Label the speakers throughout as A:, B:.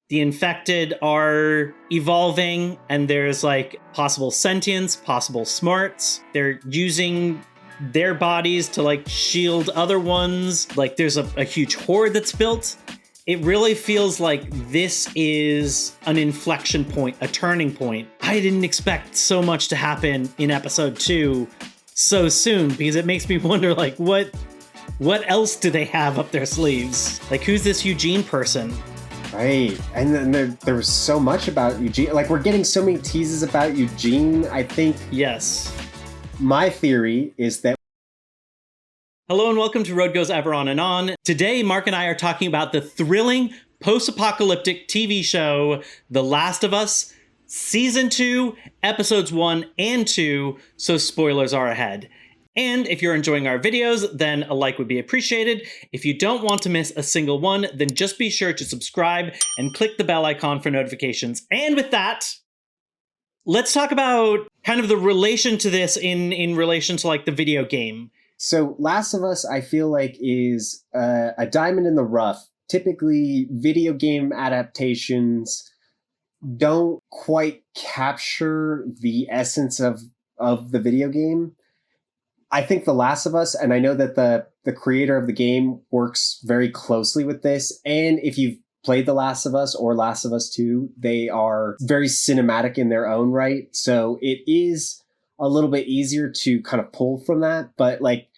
A: The infected are evolving, and there's like possible sentience, possible smarts. They're using their bodies to like shield other ones. Like there's a huge horde that's built. It really feels like this is an inflection point, a turning point. I didn't expect so much to happen in episode 2 so soon, because it makes me wonder like what else do they have up their sleeves? Like, who's this Eugene person?
B: Right. And then there was so much about Eugene. Like, we're getting so many teases about Eugene, I think.
A: Yes.
B: My theory is that...
A: Hello and welcome to Road Goes Ever On and On. Today, Mark and I are talking about the thrilling post-apocalyptic TV show, The Last of Us, Season 2, Episodes 1 and 2, so spoilers are ahead. And if you're enjoying our videos, then a like would be appreciated. If you don't want to miss a single one, then just be sure to subscribe and click the bell icon for notifications. And with that, let's talk about kind of the relation to this in relation to like the video game.
B: So Last of Us, I feel like, is a diamond in the rough. Typically, video game adaptations don't quite capture the essence of the video game. I think The Last of Us, and I know that the creator of the game works very closely with this. And if you've played The Last of Us or Last of Us 2, they are very cinematic in their own right. So it is a little bit easier to kind of pull from that. But like,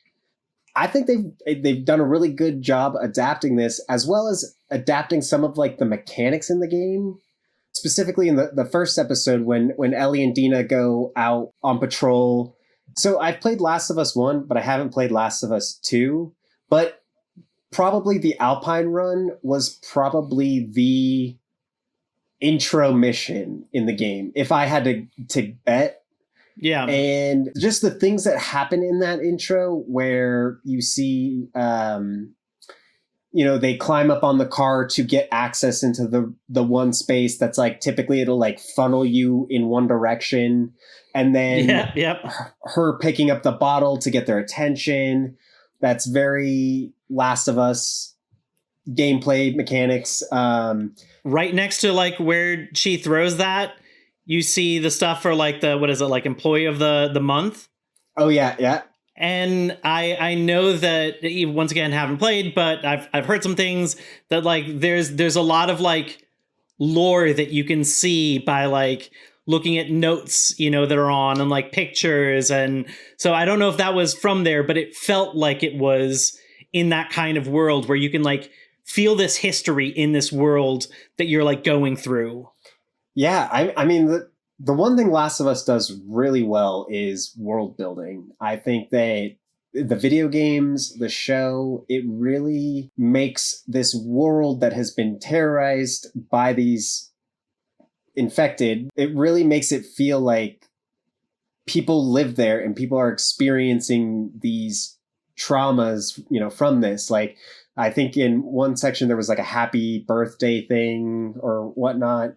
B: I think they've done a really good job adapting this, as well as adapting some of like the mechanics in the game. Specifically in the first episode when Ellie and Dina go out on patrol. So I've played Last of Us 1, but I haven't played Last of Us 2. But probably the Alpine run was probably the intro mission in the game, if I had to bet.
A: Yeah.
B: And just the things that happen in that intro where you see, they climb up on the car to get access into the one space that's like, typically it'll like funnel you in one direction. And then her picking up the bottle to get their attention. That's very Last of Us gameplay mechanics.
A: Right next to like where she throws that, you see the stuff for like like employee of the month.
B: Oh yeah, yeah.
A: And I know that, once again, haven't played, but I've heard some things that like there's a lot of like lore that you can see by like looking at notes, that are on and like pictures. And so I don't know if that was from there, but it felt like it was in that kind of world where you can like feel this history in this world that you're like going through.
B: Yeah, I mean, the one thing Last of Us does really well is world building. I think that the video games, the show, it really makes this world that has been terrorized by these infected, it really makes it feel like people live there and people are experiencing these traumas, from this. Like, I think in one section there was like a happy birthday thing or whatnot.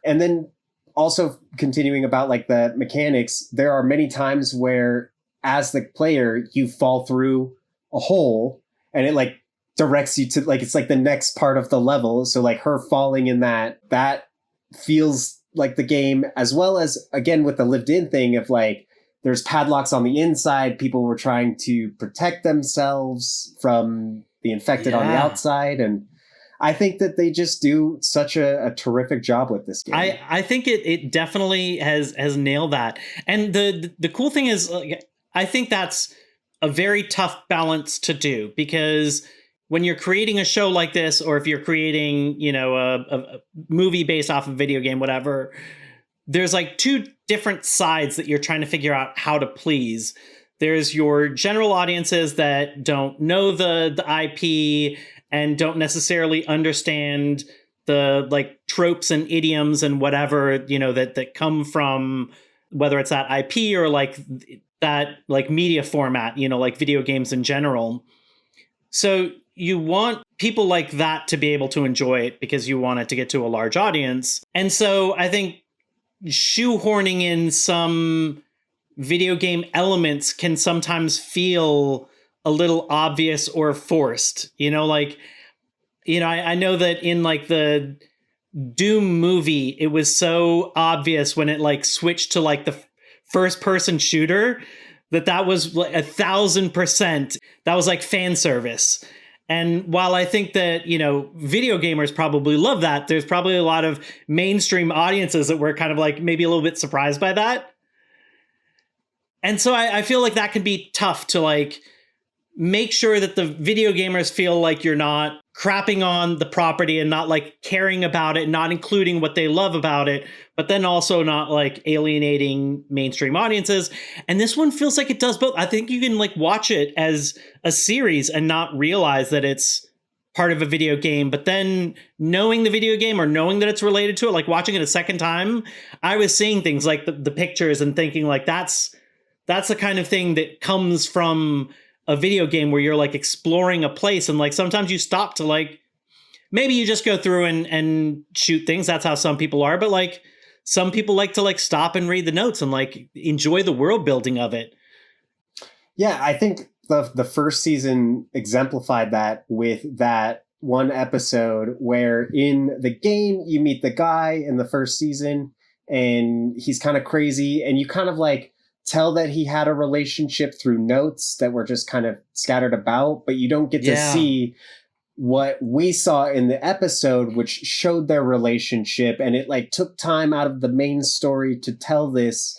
B: And then also continuing about like the mechanics, there are many times where as the player, you fall through a hole and it like directs you to like, it's like the next part of the level. So like her falling in that feels like the game, as well as, again, with the lived in thing of like, there's padlocks on the inside. People were trying to protect themselves from the infected on the outside. And I think that they just do such a terrific job with this game.
A: I think it definitely has nailed that. And the cool thing is, I think that's a very tough balance to do, because when you're creating a show like this, or if you're creating, a movie based off of a video game, whatever, there's like two different sides that you're trying to figure out how to please. There's your general audiences that don't know the IP and don't necessarily understand the like tropes and idioms and whatever, that come from, whether it's that IP or like that like media format, like video games in general. So you want people like that to be able to enjoy it because you want it to get to a large audience. And so I think shoehorning in some video game elements can sometimes feel a little obvious or forced, I know that in like the Doom movie, it was so obvious when it like switched to like the first person shooter that was like 1,000%. That was like fan service. And while I think that, video gamers probably love that, there's probably a lot of mainstream audiences that were kind of like maybe a little bit surprised by that. And so I feel like that can be tough to like make sure that the video gamers feel like you're not crapping on the property and not like caring about it, not including what they love about it, but then also not like alienating mainstream audiences. And this one feels like it does both. I think you can like watch it as a series and not realize that it's part of a video game, but then knowing the video game or knowing that it's related to it, like watching it a second time, I was seeing things like the pictures and thinking like that's the kind of thing that comes from a video game where you're like exploring a place, and like sometimes you stop to like maybe you just go through and shoot things. That's how some people are, but like some people like to like stop and read the notes and like enjoy the world building of it.
B: Yeah, I think the first season exemplified that with that one episode where in the game you meet the guy in the first season and he's kind of crazy, and you kind of like tell that he had a relationship through notes that were just kind of scattered about, but you don't get to see what we saw in the episode, which showed their relationship. And it like took time out of the main story to tell this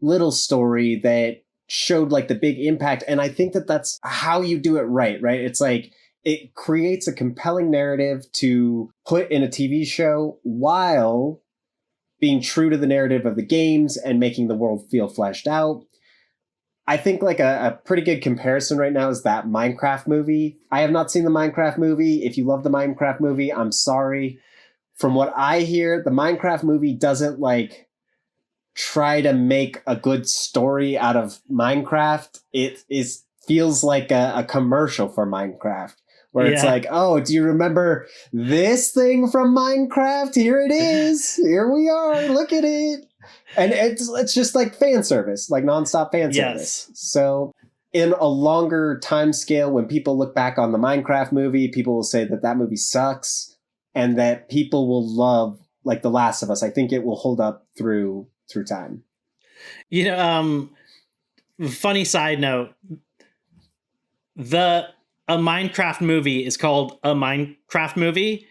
B: little story that showed like the big impact. And I think that that's how you do it right? It's like, it creates a compelling narrative to put in a TV show while being true to the narrative of the games and making the world feel fleshed out. I think like a pretty good comparison right now is that Minecraft movie. I have not seen the Minecraft movie. If you love the Minecraft movie, I'm sorry. From what I hear, the Minecraft movie doesn't like try to make a good story out of Minecraft. It feels like a commercial for Minecraft. Where it's like, oh, do you remember this thing from Minecraft? Here it is. Here we are. Look at it. And it's just like fan service, like nonstop fan service. So in a longer time scale, when people look back on the Minecraft movie, people will say that movie sucks and that people will love like The Last of Us. I think it will hold up through time.
A: Funny side note, a Minecraft movie is called a Minecraft movie,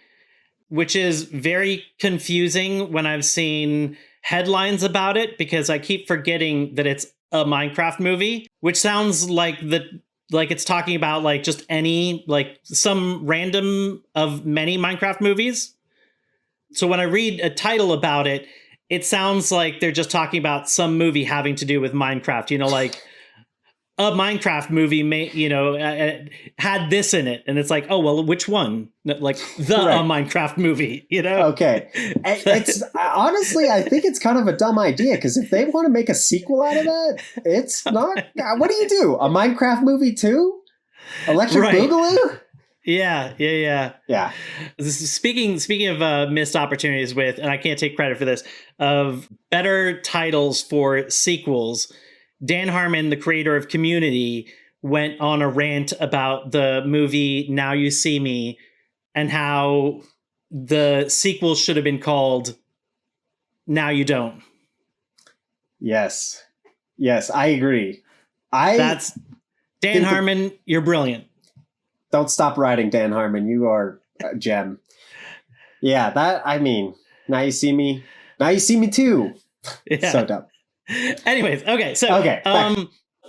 A: which is very confusing when I've seen headlines about it, because I keep forgetting that it's a Minecraft movie, which sounds like it's talking about like just any, like some random of many Minecraft movies. So when I read a title about it, it sounds like they're just talking about some movie having to do with Minecraft, like a Minecraft movie had this in it, and it's like, oh well, which one? Like the Minecraft movie,
B: Okay, it's honestly, I think it's kind of a dumb idea, because if they want to make a sequel out of that, it's not. What do? A Minecraft movie too? Electric Boogaloo?
A: Yeah. Speaking of missed opportunities with, and I can't take credit for this, of better titles for sequels. Dan Harmon, the creator of Community, went on a rant about the movie Now You See Me and how the sequel should have been called Now You Don't.
B: Yes, I agree.
A: That's Dan Harmon. You're brilliant.
B: Don't stop writing, Dan Harmon. You are a gem. Yeah, Now You See Me. Now You See Me Too.
A: Yeah.
B: So dumb.
A: Anyways, okay, so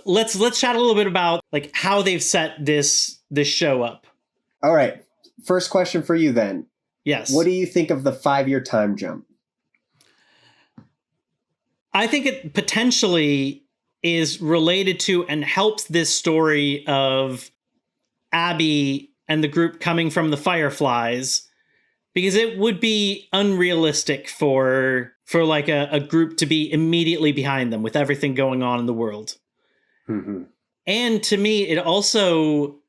A: let's chat a little bit about like how they've set this show up.
B: All right. First question for you then.
A: Yes.
B: What do you think of the 5-year time jump?
A: I think it potentially is related to and helps this story of Abby and the group coming from the Fireflies, because it would be unrealistic for like a group to be immediately behind them with everything going on in the world.
B: Mm-hmm.
A: And to me, it also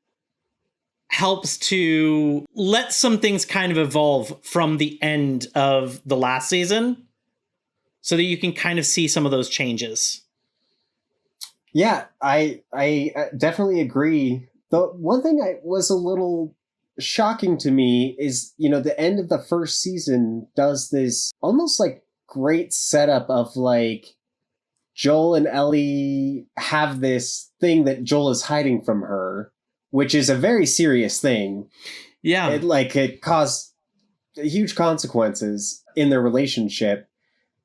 A: helps to let some things kind of evolve from the end of the last season so that you can kind of see some of those changes.
B: Yeah, I definitely agree. The one thing I was a little shocking to me is, the end of the first season does this almost like great setup of like Joel and Ellie have this thing that Joel is hiding from her, which is a very serious thing.
A: Yeah.
B: It caused huge consequences in their relationship.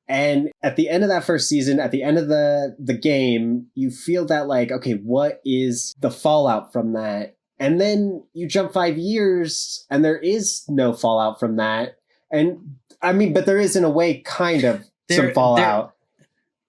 B: And at the end of that first season, at the end of the game, you feel that like, okay, what is the fallout from that? And then you jump 5 years and there is no fallout from that. And I mean, but there is in a way kind of some fallout.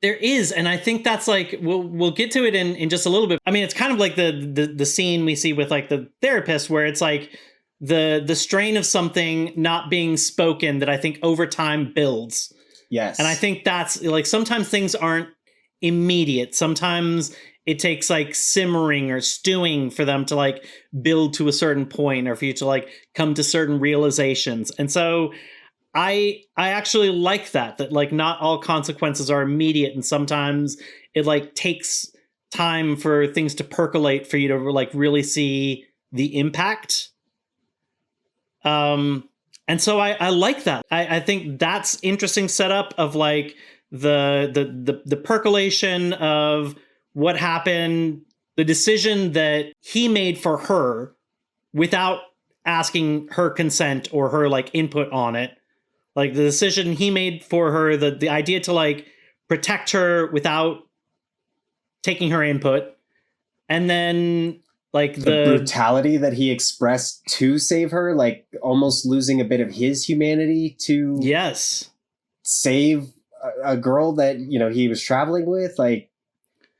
A: There is, and I think that's like we'll get to it in just a little bit. I mean, it's kind of like the scene we see with like the therapist, where it's like the strain of something not being spoken that I think over time builds.
B: Yes.
A: And I think that's like sometimes things aren't immediate. Sometimes it takes like simmering or stewing for them to like build to a certain point, or for you to like come to certain realizations. And so I actually like that like not all consequences are immediate, and sometimes it like takes time for things to percolate for you to like really see the impact. And so I like that. I think that's interesting setup of like the percolation of what happened, the decision that he made for her without asking her consent or her like input on it. Like the decision he made for her, the idea to like protect her without taking her input. And then like the
B: brutality that he expressed to save her, like almost losing a bit of his humanity to save a girl that, he was traveling with, like,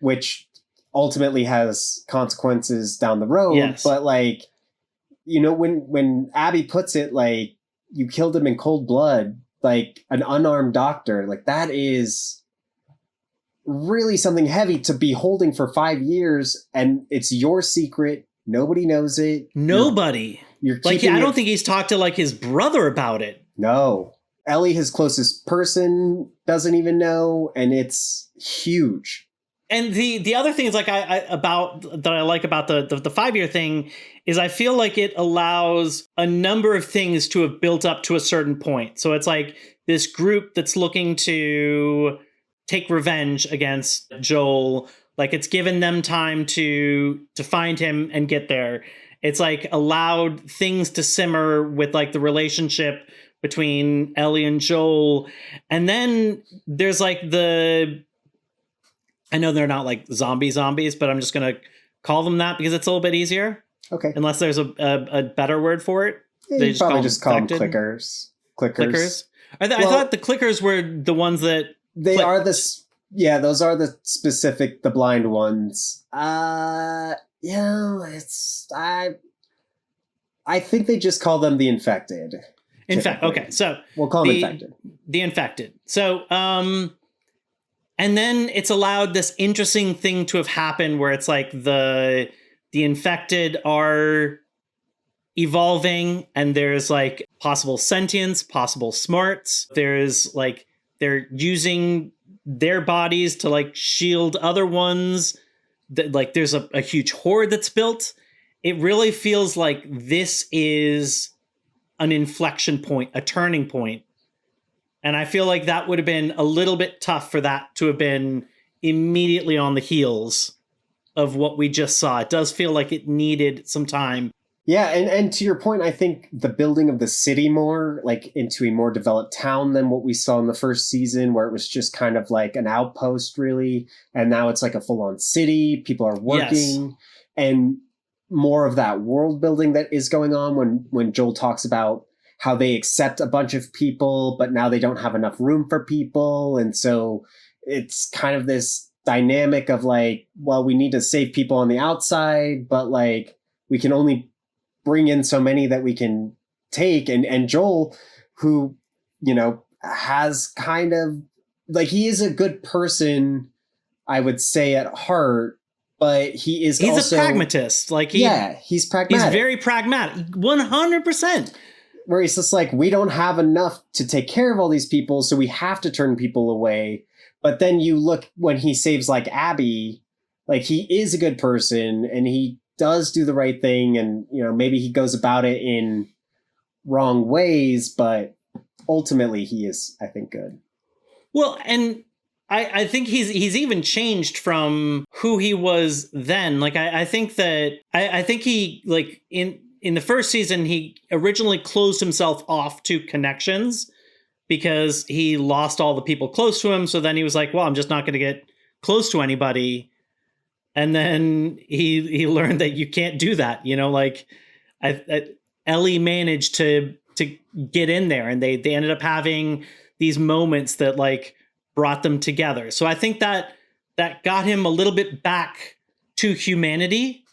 B: which ultimately has consequences down the road.
A: Yes.
B: But like, when Abby puts it, like, you killed him in cold blood, like an unarmed doctor, like that is really something heavy to be holding for 5 years, and it's your secret. Nobody knows it.
A: Nobody. You're like, I don't think he's talked to like his brother about it.
B: No. Ellie, his closest person, doesn't even know, and it's huge.
A: And the other thing is like I like about the 5-year thing is I feel like it allows a number of things to have built up to a certain point. So it's like this group that's looking to take revenge against Joel. Like it's given them time to find him and get there. It's like allowed things to simmer with like the relationship between Ellie and Joel. And then there's like I know they're not like zombies, but I'm just going to call them that because it's a little bit easier.
B: Okay.
A: Unless there's a better word for it.
B: Yeah,
A: they
B: just call them clickers. Clickers.
A: I thought the clickers were the ones that...
B: They are those are the specific, the blind ones. I think they just call them the infected.
A: Okay, so...
B: We'll call them infected.
A: The infected. So, and then it's allowed this interesting thing to have happened where it's like the infected are evolving, and there's like possible sentience, possible smarts. There's like they're using their bodies to like shield other ones. Like there's a huge horde that's built. It really feels like this is an inflection point, a turning point. And I feel like that would have been a little bit tough for that to have been immediately on the heels of what we just saw. It does feel like it needed some time.
B: Yeah, and to your point, I think the building of the city more, like into a more developed town than what we saw in the first season, where it was just kind of like an outpost, really. And now it's like a full-on city. People are working. Yes. And more of that world building that is going on when Joel talks about how they accept a bunch of people, but now they don't have enough room for people. And so it's kind of this dynamic of like, well, we need to save people on the outside, but like we can only bring in so many that we can take. And Joel, who, has kind of like, he is a good person, I would say, at heart, but he's also
A: a pragmatist. Like
B: he's pragmatic.
A: He's very pragmatic. 100%.
B: Where he's just like, we don't have enough to take care of all these people, so we have to turn people away. But then you look when he saves like Abby, like he is a good person and he does do the right thing, and maybe he goes about it in wrong ways, but ultimately he is, I think, good.
A: Well, and I think he's even changed from who he was then. Like I think that I think he, like, in the first season, he originally closed himself off to connections because he lost all the people close to him. So then he was like, well, I'm just not going to get close to anybody. And then he learned that you can't do that. Like Ellie managed to get in there, and they ended up having these moments that like brought them together. So I think that got him a little bit back to humanity.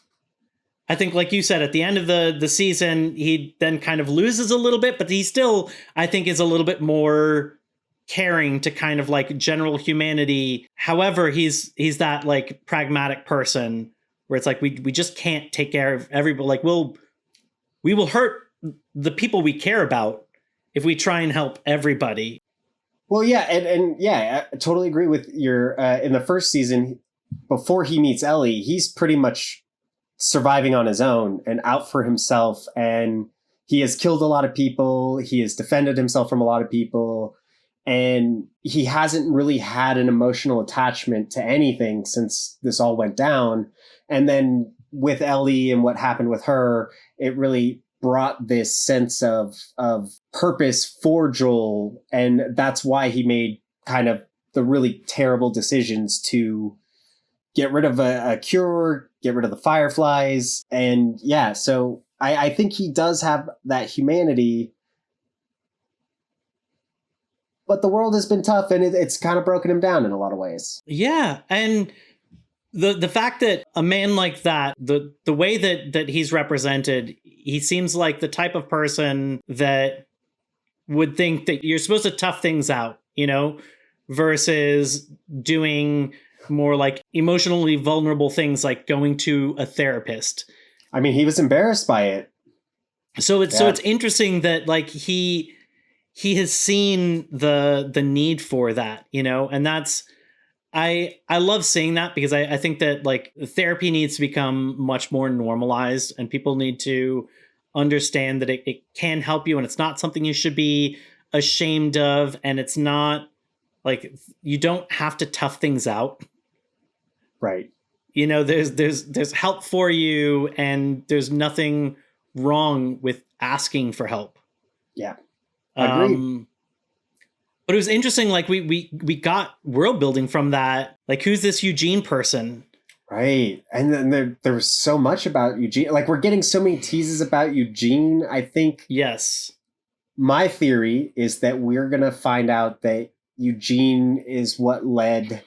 A: I think, like you said, at the end of the season, he then kind of loses a little bit, but he still, I think, is a little bit more caring to kind of like general humanity. However, he's that like pragmatic person where it's like we just can't take care of everybody. Like we will hurt the people we care about if we try and help everybody.
B: Well, yeah, and yeah, I totally agree with your. In the first season, before he meets Ellie, he's pretty much surviving on his own and out for himself, and he has killed a lot of people. He has defended himself from a lot of people, and he hasn't really had an emotional attachment to anything since this all went down. And then with Ellie and what happened with her, it really brought this sense of purpose for Joel, and that's why he made kind of the really terrible decisions to get rid of a cure, get rid of the fireflies. And yeah, so I think he does have that humanity, but the world has been tough, and it's kind of broken him down in a lot of ways.
A: Yeah, and the fact that a man like that, the way that he's represented, he seems like the type of person that would think that you're supposed to tough things out, versus doing more like emotionally vulnerable things like going to a therapist.
B: I mean, he was embarrassed by it.
A: So it's interesting that like he has seen the need for that, and that's I love seeing that, because I think that like therapy needs to become much more normalized, and people need to understand that it can help you, and it's not something you should be ashamed of, and it's not like you don't have to tough things out.
B: Right.
A: There's help for you, and there's nothing wrong with asking for help.
B: Yeah. Agreed.
A: But it was interesting, like we got world building from that. Like, who's this Eugene person?
B: Right. And then there was so much about Eugene. Like, we're getting so many teases about Eugene. I think
A: Yes.
B: My theory is that we're going to find out that Eugene is what led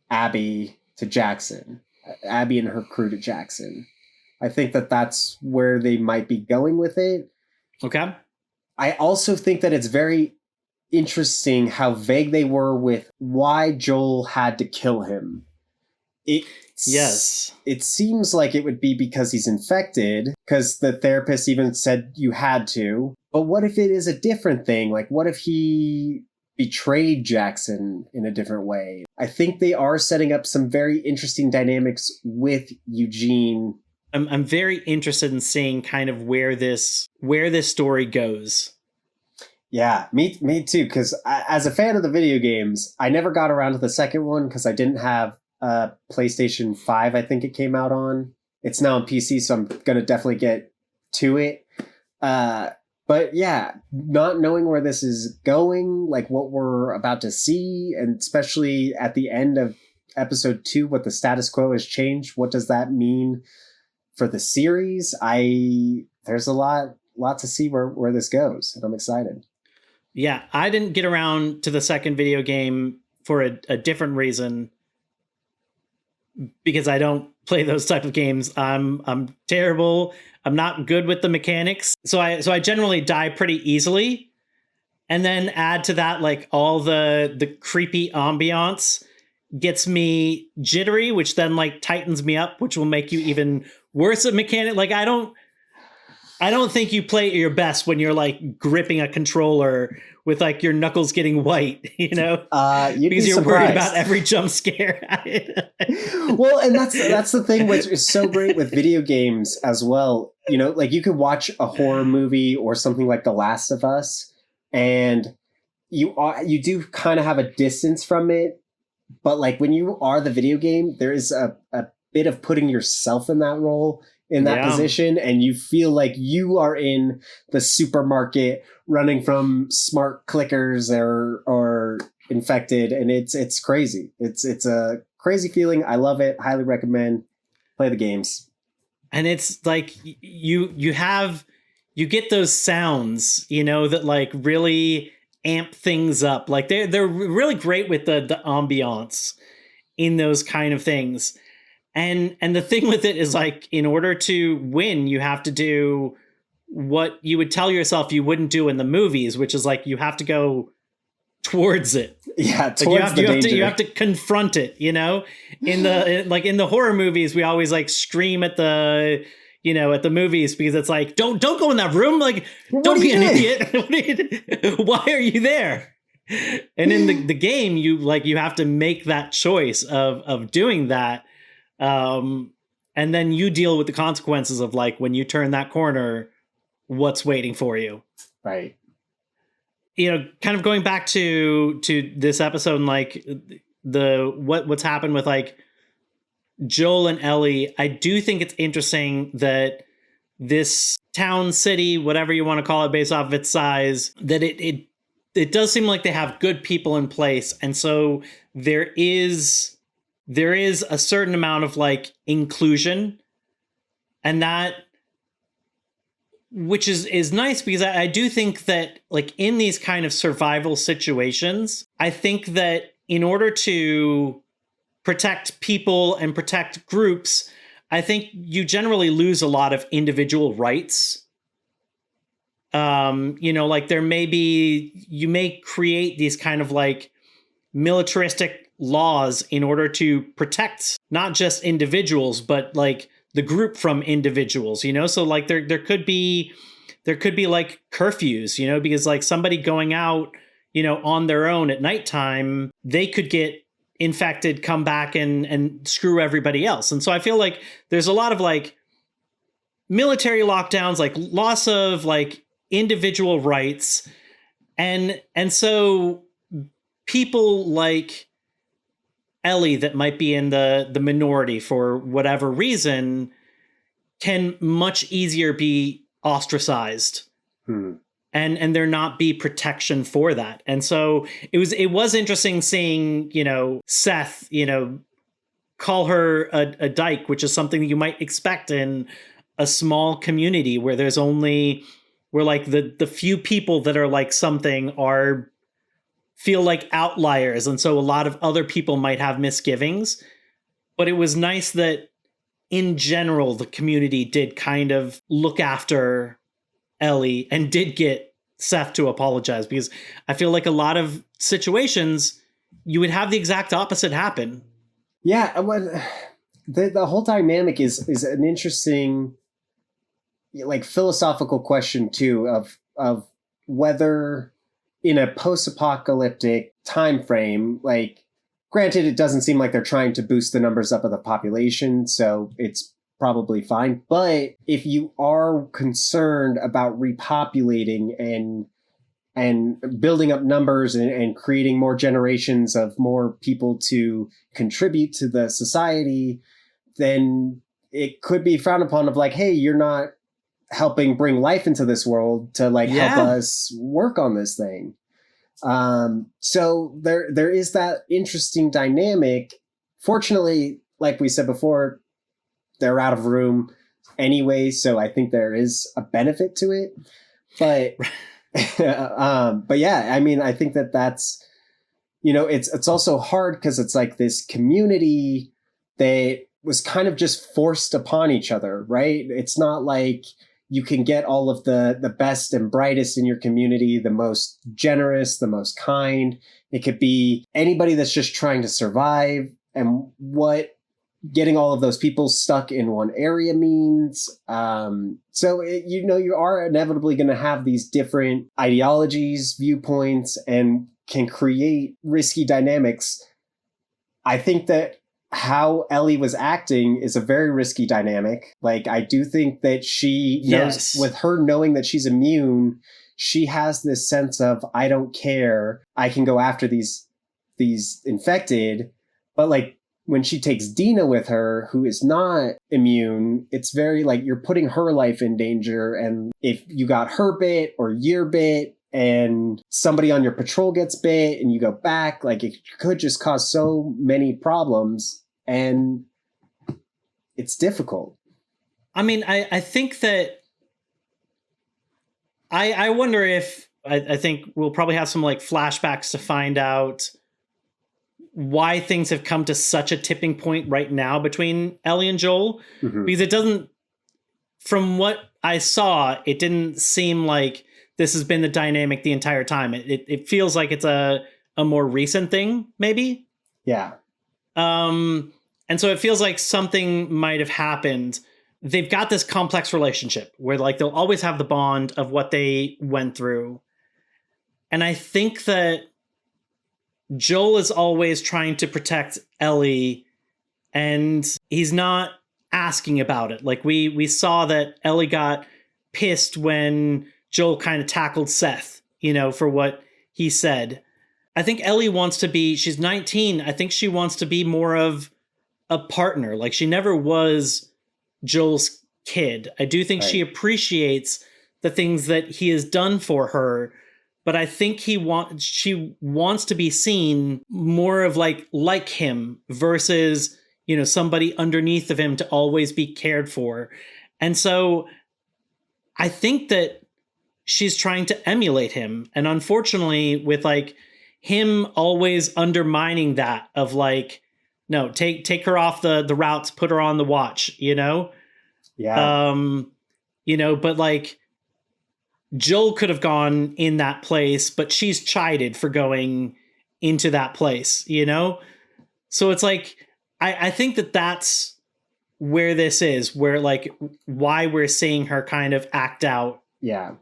B: Abby to Jackson. Abby and her crew to Jackson. I think that that's where they might be going with it.
A: Okay.
B: I also think that it's very interesting how vague they were with why Joel had to kill him.
A: Yes.
B: It seems like it would be because he's infected, because the therapist even said you had to. But what if it is a different thing? Like, what if he betrayed Jackson in a different way? I think they are setting up some very interesting dynamics with Eugene.
A: I'm very interested in seeing kind of where this story goes.
B: Yeah, me too. Because as a fan of the video games, I never got around to the second one because I didn't have PlayStation 5. I think it came out on. It's now on PC, so I'm gonna definitely get to it. But yeah, not knowing where this is going, like what we're about to see, and especially at the end of episode 2, what the status quo has changed. What does that mean for the series? There's a lot to see where this goes, and I'm excited.
A: Yeah, I didn't get around to the second video game for a different reason, because I don't play those type of games. I'm terrible. I'm not good with the mechanics. So I generally die pretty easily. And then add to that like all the creepy ambiance gets me jittery, which then like tightens me up, which will make you even worse at mechanic. Like I I don't think you play at your best when you're like gripping a controller with like your knuckles getting white, you know,
B: You'd
A: because
B: be
A: you're worried
B: surprised.
A: about every jump scare.
B: Well, and that's the thing which is so great with video games as well. You know, like you could watch a horror movie or something like The Last of Us, and you do kind of have a distance from it, but like when you are the video game, there is a bit of putting yourself in that role, in that position, and you feel like you are in the supermarket running from smart clickers or infected, and it's crazy. It's a crazy feeling. I love it. Highly recommend. Play the games.
A: And it's like you get those sounds, you know, that like really amp things up. Like they're really great with the ambiance in those kind of things. And the thing with it is like, in order to win, you have to do what you would tell yourself you wouldn't do in the movies, which is like you have to go towards it.
B: Yeah,
A: towards you have to confront it, you know? In the horror movies, we always like scream at the movies because it's like, don't go in that room, like don't be an idiot. Why are you there? And in the game, you have to make that choice of doing that. And then you deal with the consequences of like when you turn that corner, what's waiting for you.
B: Right.
A: You know, kind of going back to this episode and like what's happened with like Joel and Ellie, I do think it's interesting that this town, city, whatever you want to call it based off of its size, that it does seem like they have good people in place. And so there is a certain amount of like inclusion, and that, which is nice, because I do think that like in these kind of survival situations, I think that in order to protect people and protect groups, I think you generally lose a lot of individual rights. You know, like you may create these kind of like militaristic laws in order to protect not just individuals, but like the group from individuals, you know? So like there could be like curfews, you know, because like somebody going out, you know, on their own at nighttime, they could get infected, come back and screw everybody else. And so I feel like there's a lot of like military lockdowns, like loss of like individual rights. And so people like Ellie that might be in the minority for whatever reason can much easier be ostracized. And there not be protection for that. And so it was interesting seeing, you know, Seth, you know, call her a dyke, which is something that you might expect in a small community where like the few people that are like something feel like outliers. And so a lot of other people might have misgivings. But it was nice that in general, the community did kind of look after Ellie and did get Seth to apologize, because I feel like a lot of situations you would have the exact opposite happen.
B: Yeah. The whole dynamic is an interesting, like, philosophical question too, of whether in a post-apocalyptic time frame, like, granted, it doesn't seem like they're trying to boost the numbers up of the population, so it's probably fine. But if you are concerned about repopulating and building up numbers and creating more generations of more people to contribute to the society, then it could be frowned upon of like, hey, you're not helping bring life into this world to like help us work on this thing. So there is that interesting dynamic. Fortunately, like we said before, they're out of room anyway, so I think there is a benefit to it. But but yeah, I mean, I think that's, you know, it's also hard because it's like this community that was kind of just forced upon each other, right? It's not like you can get all of the best and brightest in your community, the most generous, the most kind. It could be anybody that's just trying to survive. And what getting all of those people stuck in one area means. You are inevitably going to have these different ideologies, viewpoints, and can create risky dynamics. I think that how Ellie was acting is a very risky dynamic. Like, I do think that she knows, with her knowing that she's immune, she has this sense of, I don't care, I can go after these infected. But like, when she takes Dina with her, who is not immune, it's very like you're putting her life in danger. And if you got her bit or your bit and somebody on your patrol gets bit and you go back, like it could just cause so many problems. And it's difficult.
A: I mean, I think that I wonder if I think we'll probably have some like flashbacks to find out why things have come to such a tipping point right now between Ellie and Joel. Mm-hmm. Because it doesn't, from what I saw, it didn't seem like this has been the dynamic the entire time. It feels like it's a more recent thing, maybe.
B: Yeah.
A: And so it feels like something might have happened. They've got this complex relationship where like they'll always have the bond of what they went through. And I think that Joel is always trying to protect Ellie, and he's not asking about it. Like we saw that Ellie got pissed when Joel kind of tackled Seth, for what he said. I think Ellie wants to be, she's 19. I think she wants to be more of a partner. Like she never was Joel's kid. I do think she appreciates the things that he has done for her. But I think she wants to be seen more of like him versus, somebody underneath of him to always be cared for. And so I think that she's trying to emulate him. And unfortunately, with like him always undermining that of like, no, take her off the routes, put her on the watch, Yeah. But like, Joel could have gone in that place, but she's chided for going into that place, So it's like, I think that that's where this is, where like why we're seeing her kind of act out.
B: Yeah.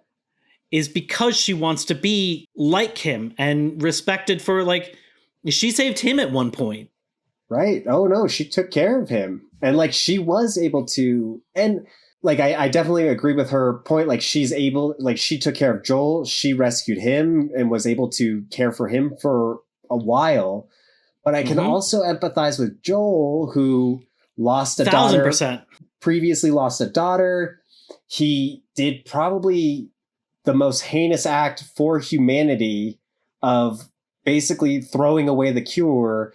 A: Is because she wants to be like him and respected for like, she saved him at one point.
B: Right. Oh no, she took care of him. And like, she was able to, and like, I definitely agree with her point. Like she took care of Joel. She rescued him and was able to care for him for a while. But I can also empathize with Joel, who lost a
A: 1,000%.
B: daughter, previously lost a daughter. He did probably the most heinous act for humanity of basically throwing away the cure,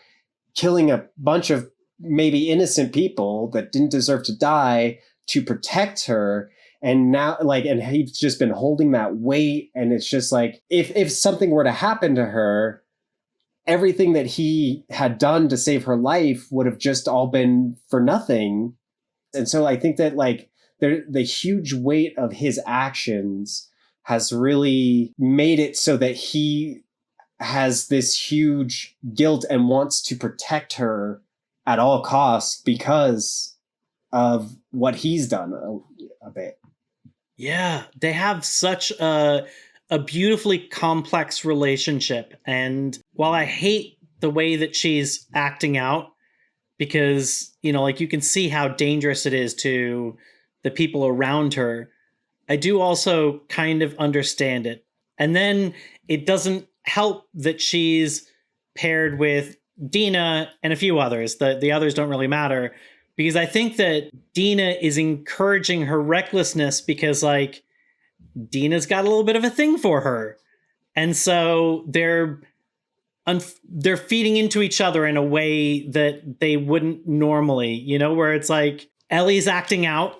B: killing a bunch of maybe innocent people that didn't deserve to die, to protect her. And now and he's just been holding that weight. And it's just like, if something were to happen to her, everything that he had done to save her life would have just all been for nothing. And so I think that like the huge weight of his actions has really made it so that he has this huge guilt and wants to protect her at all costs because of what he's done a bit.
A: Yeah, they have such a beautifully complex relationship. And while I hate the way that she's acting out, because, like you can see how dangerous it is to the people around her, I do also kind of understand it. And then it doesn't help that she's paired with Dina and a few others. The others don't really matter. Because I think that Dina is encouraging her recklessness because, like, Dina's got a little bit of a thing for her. And so they're feeding into each other in a way that they wouldn't normally, where it's like Ellie's acting out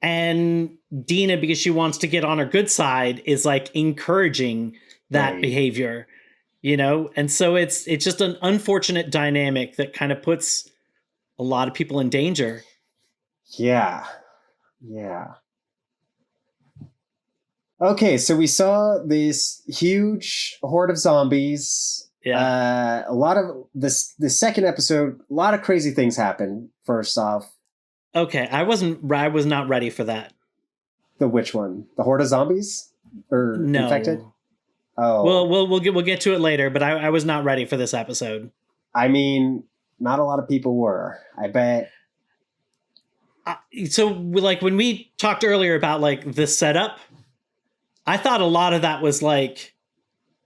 A: and Dina, because she wants to get on her good side, is like encouraging that behavior, And so it's just an unfortunate dynamic that kind of puts a lot of people in danger.
B: Yeah. Yeah. Okay, so we saw this huge horde of zombies A lot of the second episode, a lot of crazy things happen. First off,
A: Okay, I was not ready for that.
B: the which one? The horde of zombies or infected?
A: No.
B: Oh,
A: We'll get to it later, but I was not ready for this episode.
B: I mean, not a lot of people were. I bet.
A: So like when we talked earlier about like the setup, I thought a lot of that was like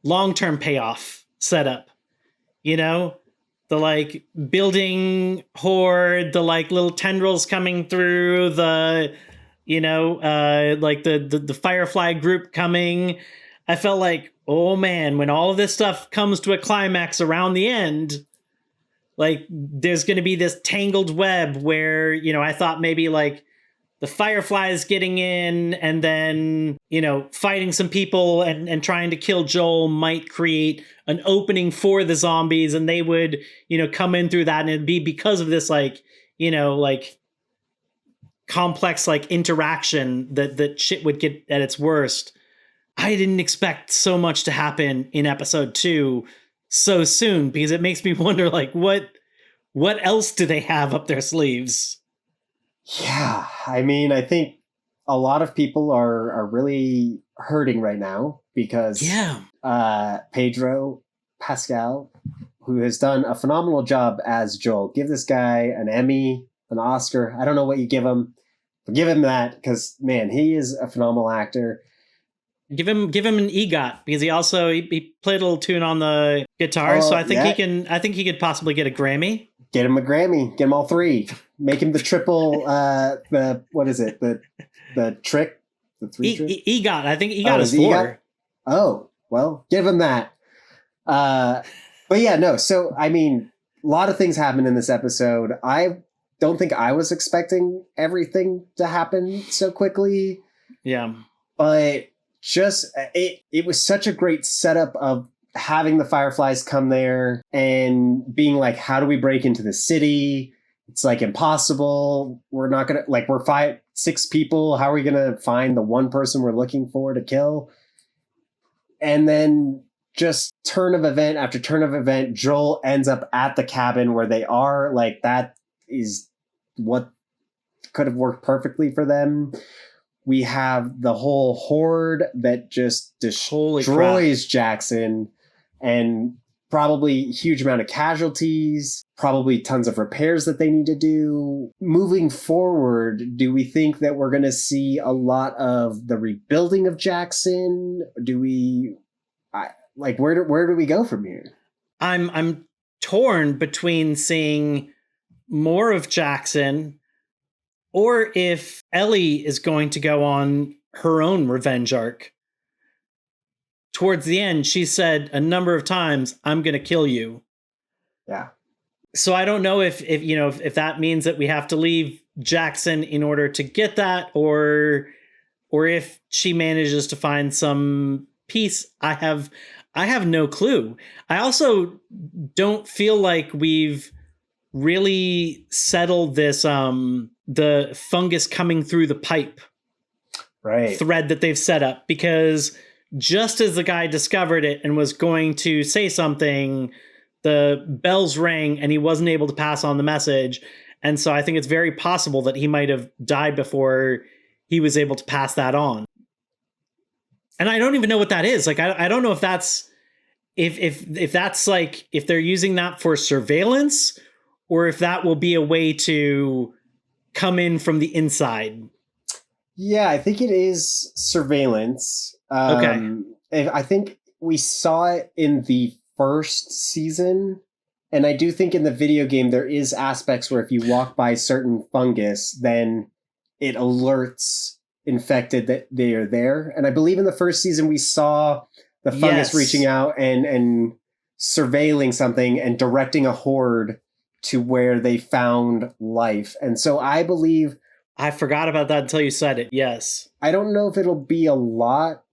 A: long-term payoff setup. You know, the like building horde, the like little tendrils coming through, the like the Firefly group coming. I felt like, oh man, when all of this stuff comes to a climax around the end, like there's going to be this tangled web where, I thought maybe like the Fireflies getting in and then, fighting some people and trying to kill Joel might create an opening for the zombies, and they would, come in through that, and it'd be because of this like, like complex like interaction that shit would get at its worst. I didn't expect so much to happen in episode 2 so soon, because it makes me wonder like what else do they have up their sleeves?
B: Yeah, I mean, I think a lot of people are really hurting right now because Pedro Pascal, who has done a phenomenal job as Joel, give this guy an Emmy, an Oscar. I don't know what you give him, but give him that, because man, he is a phenomenal actor.
A: Give him an EGOT, because he played a little tune on the guitar, so I think he could possibly get a Grammy.
B: Get him a Grammy. Get him all 3. Make him the triple. What is it? The trick. The 3 trick.
A: EGOT. I think EGOT is 4. EGOT?
B: Oh well, give him that. But yeah, no. So I mean, a lot of things happened in this episode. I don't think I was expecting everything to happen so quickly.
A: Yeah,
B: but just it was such a great setup of having the Fireflies come there and being like, how do we break into the city? It's like impossible. We're not gonna, like, we're 6 people. How are we gonna find the one person we're looking for to kill? And then just turn of event after turn of event, Joel ends up at the cabin where they are. Like, that is what could have worked perfectly for them. We have the whole horde that just destroys Jackson, and probably a huge amount of casualties, probably tons of repairs that they need to do. Moving forward, do we think that we're going to see a lot of the rebuilding of Jackson? Do we, where do we go from here?
A: I'm torn between seeing more of Jackson, or if Ellie is going to go on her own revenge arc. Towards the end, she said a number of times, "I'm going to kill you."
B: Yeah.
A: So I don't know if that means that we have to leave Jackson in order to get that, or if she manages to find some peace. I have no clue. I also don't feel like we've really settled this the fungus coming through the pipe thread that they've set up, because just as the guy discovered it and was going to say something, the bells rang and he wasn't able to pass on the message. And so I think it's very possible that he might have died before he was able to pass that on. And I don't even know what that is. Like, I don't know if that's if that's like, if they're using that for surveillance, or if that will be a way to come in from the inside.
B: Yeah, I think it is surveillance.
A: Okay.
B: I think we saw it in the first season. And I do think in the video game, there is aspects where if you walk by certain fungus, then it alerts infected that they are there. And I believe in the first season, we saw the fungus reaching out and surveilling something and directing a horde to where they found life. And so I believe...
A: I forgot about that until you said it. Yes.
B: I don't know if it'll be a lot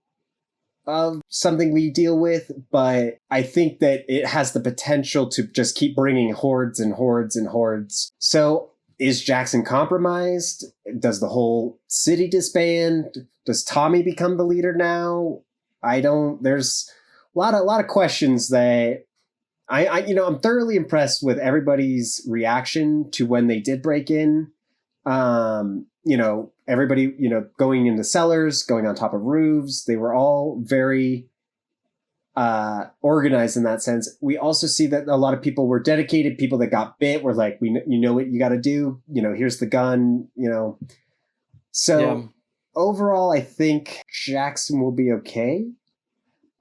B: of something we deal with, but I think that it has the potential to just keep bringing hordes and hordes and hordes. So is Jackson compromised? Does the whole city disband? Does Tommy become the leader now? There's a lot of questions that I'm thoroughly impressed with everybody's reaction to when they did break in. Everybody, going into cellars, going on top of roofs. They were all very organized in that sense. We also see that a lot of people were dedicated. People that got bit were like, you know what you got to do. Here's the gun. So
A: Yeah.
B: overall, I think Jackson will be okay.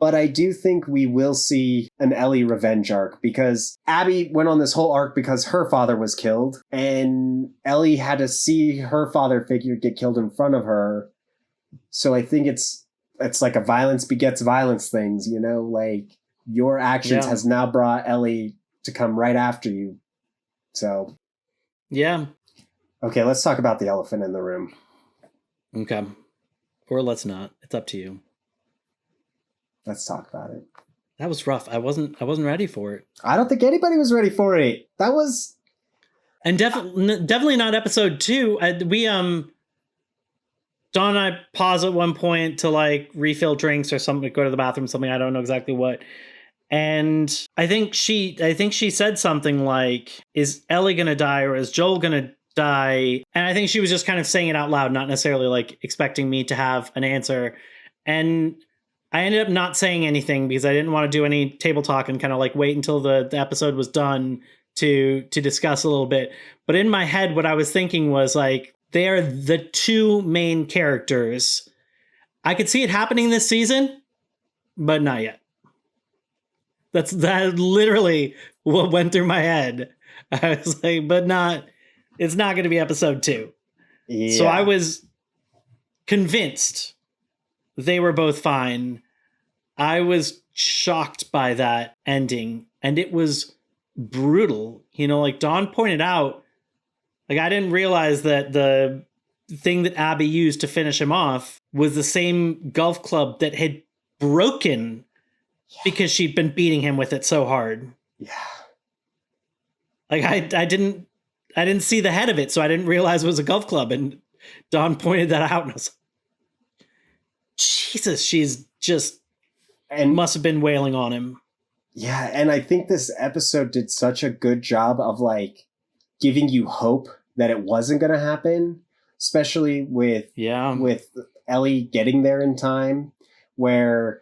B: But I do think we will see an Ellie revenge arc, because Abby went on this whole arc because her father was killed, and Ellie had to see her father figure get killed in front of her. So I think it's like a violence begets violence things, like your actions has now brought Ellie to come right after you. So.
A: Yeah.
B: Okay, let's talk about the elephant in the room.
A: Okay. Or let's not. It's up to you.
B: Let's talk about it.
A: That was rough. I wasn't ready for it.
B: I don't think anybody was ready for it. That was...
A: And definitely not episode 2. Dawn and I pause at one point to like refill drinks or something, go to the bathroom, something, I don't know exactly what. And I think she said something like, is Ellie going to die or is Joel going to die? And I think she was just kind of saying it out loud, not necessarily like expecting me to have an answer. And I ended up not saying anything because I didn't want to do any table talk and kind of like wait until the episode was done to discuss a little bit. But in my head, what I was thinking was like, they are the two main characters. I could see it happening this season, but not yet. That literally what went through my head. I was like, it's not going to be episode 2. Yeah. So I was convinced they were both fine. I was shocked by that ending, and it was brutal. Like Dawn pointed out, like I didn't realize that the thing that Abby used to finish him off was the same golf club that had broken because she'd been beating him with it so hard.
B: Yeah.
A: Like I didn't see the head of it, so I didn't realize it was a golf club, and Dawn pointed that out, and I was like, Jesus, she's just must have been wailing on him.
B: Yeah, and I think this episode did such a good job of like giving you hope that it wasn't going to happen, especially with Ellie getting there in time, where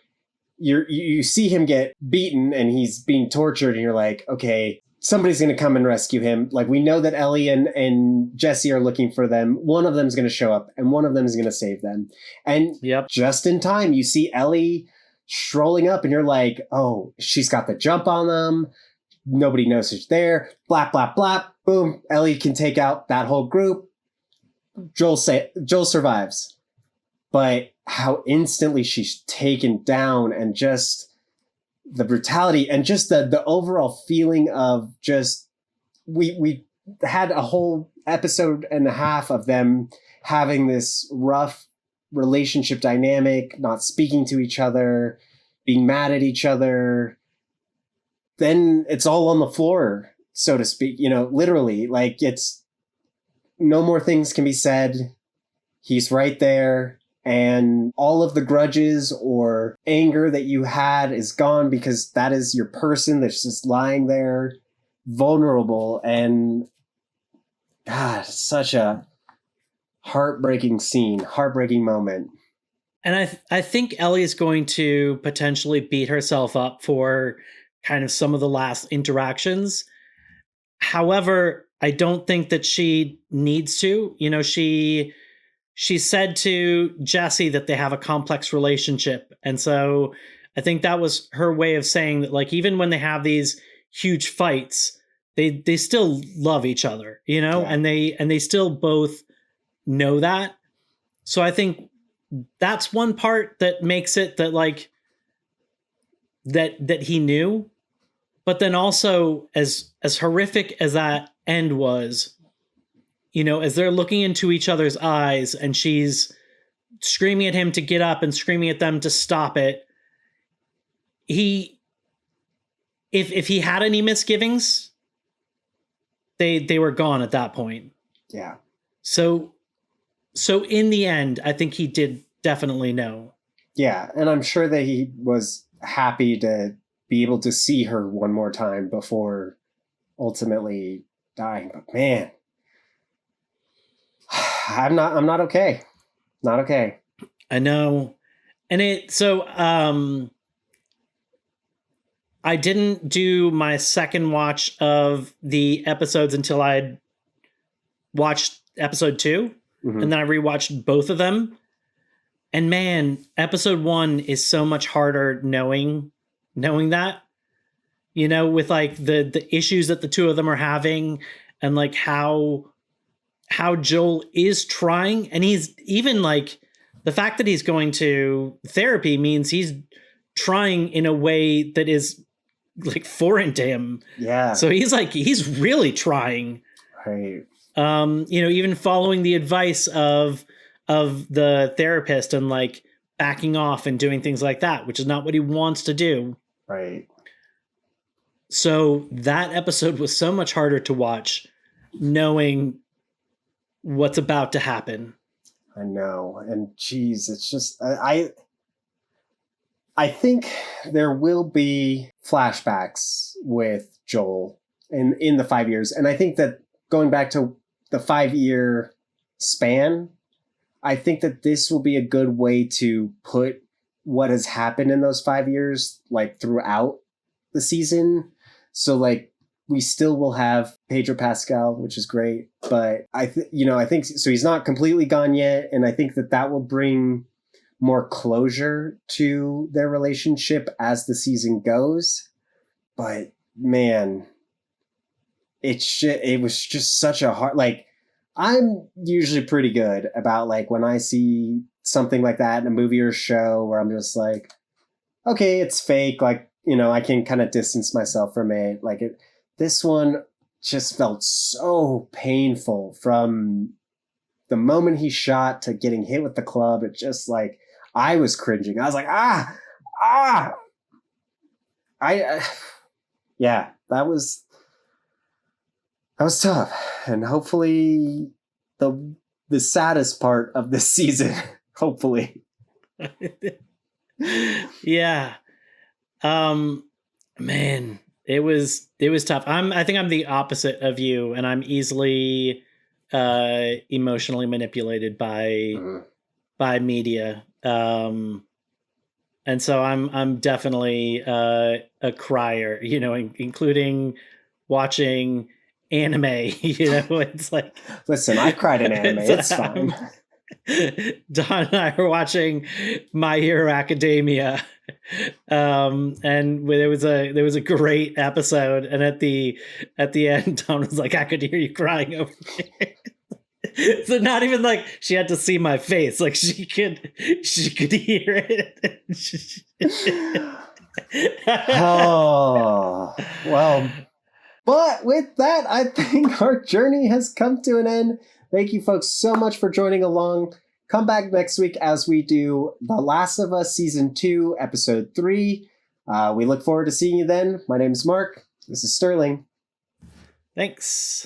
B: you see him get beaten and he's being tortured, and you're like, okay, somebody's going to come and rescue him. Like, we know that Ellie and Jesse are looking for them. One of them is going to show up, and one of them is going to save them. And just in time, you see Ellie strolling up, and you're like, oh, she's got the jump on them. Nobody knows she's there. Blap, blap, blap. Boom. Ellie can take out that whole group. Joel survives. But how instantly she's taken down, and just the brutality and just the overall feeling of just, we had a whole episode and a half of them having this rough relationship dynamic, not speaking to each other, being mad at each other. Then it's all on the floor, so to speak, literally, like, it's no more things can be said. He's right there. And all of the grudges or anger that you had is gone, because that is your person that's just lying there, vulnerable. And God, such a heartbreaking scene, heartbreaking moment.
A: And I think Ellie is going to potentially beat herself up for kind of some of the last interactions. However, I don't think that she needs to. She said to Jesse that they have a complex relationship. And so I think that was her way of saying that, like, even when they have these huge fights, they still love each other, and they still both know that. So I think that's one part that makes it that, like, that he knew. But then also, as horrific as that end was, as they're looking into each other's eyes and she's screaming at him to get up and screaming at them to stop it, if he had any misgivings, they were gone at that point.
B: Yeah.
A: So in the end, I think he did definitely know.
B: Yeah, and I'm sure that he was happy to be able to see her one more time before ultimately dying. But man, I'm not okay. Not okay.
A: I know. And I didn't do my second watch of the episodes until I'd watched episode 2, and then I rewatched both of them. And man, episode 1 is so much harder knowing that, with like the issues that the two of them are having, and like how Joel is trying, and he's even like the fact that he's going to therapy means he's trying in a way that is like foreign to him.
B: Yeah.
A: So he's really trying.
B: Right.
A: Even following the advice of the therapist and like backing off and doing things like that, which is not what he wants to do.
B: Right.
A: So that episode was so much harder to watch, knowing what's about to happen.
B: I know. And geez, it's just, I think there will be flashbacks with Joel in the 5 years. And I think that going back to the 5-year span, I think that this will be a good way to put what has happened in those 5 years, like throughout the season. So like we still will have Pedro Pascal, which is great, but I think so. He's not completely gone yet. And I think that will bring more closure to their relationship as the season goes. But man, it was just such a hard, like, I'm usually pretty good about like when I see something like that in a movie or show where I'm just like, okay, it's fake. Like, I can kind of distance myself from it. Like this one just felt so painful from the moment he shot to getting hit with the club. It just like, I was cringing. I was like, yeah, that was tough. And hopefully the saddest part of this season, hopefully.
A: Yeah. Man, it was tough. I think I'm the opposite of you, and I'm easily emotionally manipulated by media. And so I'm definitely a crier, including watching anime. It's like,
B: listen, I've cried in anime. It's fine.
A: Don and I were watching My Hero Academia, and there was a great episode, and at the end, Don was like, "I could hear you crying over there." So not even like she had to see my face, like she could hear it.
B: Oh, well, but with that, I think our journey has come to an end. Thank you folks so much for joining along. Come back next week as we do The Last of Us Season 2, Episode 3. We look forward to seeing you then. My name is Mark. This is Sterling.
A: Thanks.